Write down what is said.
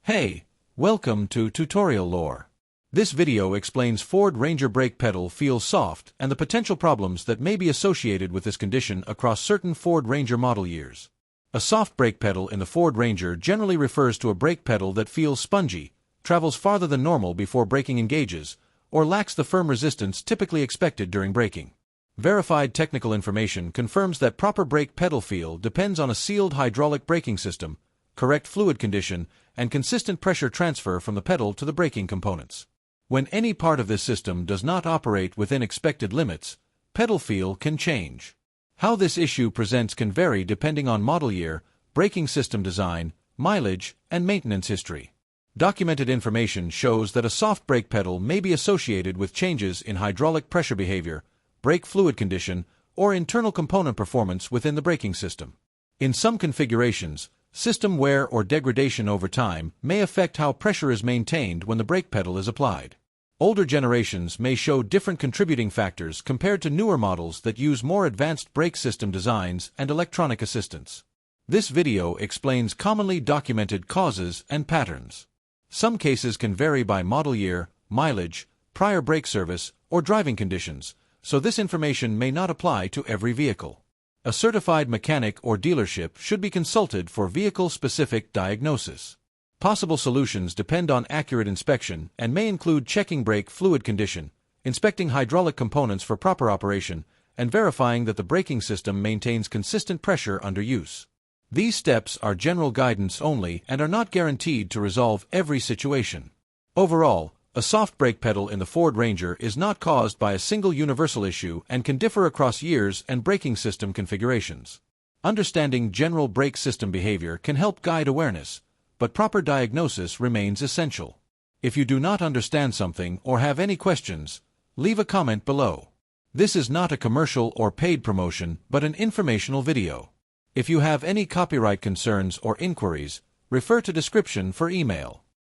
Hey, welcome to Tutorial Lore. This video explains Ford Ranger brake pedal feels soft and the potential problems that may be associated with this condition across certain Ford Ranger model years. A soft brake pedal in the Ford Ranger generally refers to a brake pedal that feels spongy, travels farther than normal before braking engages, or lacks the firm resistance typically expected during braking. Verified technical information confirms that proper brake pedal feel depends on a sealed hydraulic braking system, correct fluid condition, and consistent pressure transfer from the pedal to the braking components. When any part of this system does not operate within expected limits, pedal feel can change. How this issue presents can vary depending on model year, braking system design, mileage, and maintenance history. Documented information shows that a soft brake pedal may be associated with changes in hydraulic pressure behavior, brake fluid condition, or internal component performance within the braking system. In some configurations, system wear or degradation over time may affect how pressure is maintained when the brake pedal is applied. Older generations may show different contributing factors compared to newer models that use more advanced brake system designs and electronic assistance. This video explains commonly documented causes and patterns. Some cases can vary by model year, mileage, prior brake service, or driving conditions, so this information may not apply to every vehicle. A certified mechanic or dealership should be consulted for vehicle-specific diagnosis. Possible solutions depend on accurate inspection and may include checking brake fluid condition, inspecting hydraulic components for proper operation, and verifying that the braking system maintains consistent pressure under use. These steps are general guidance only and are not guaranteed to resolve every situation. Overall, a soft brake pedal in the Ford Ranger is not caused by a single universal issue and can differ across years and braking system configurations. Understanding general brake system behavior can help guide awareness, but proper diagnosis remains essential. If you do not understand something or have any questions, leave a comment below. This is not a commercial or paid promotion but an informational video. If you have any copyright concerns or inquiries, refer to description for email.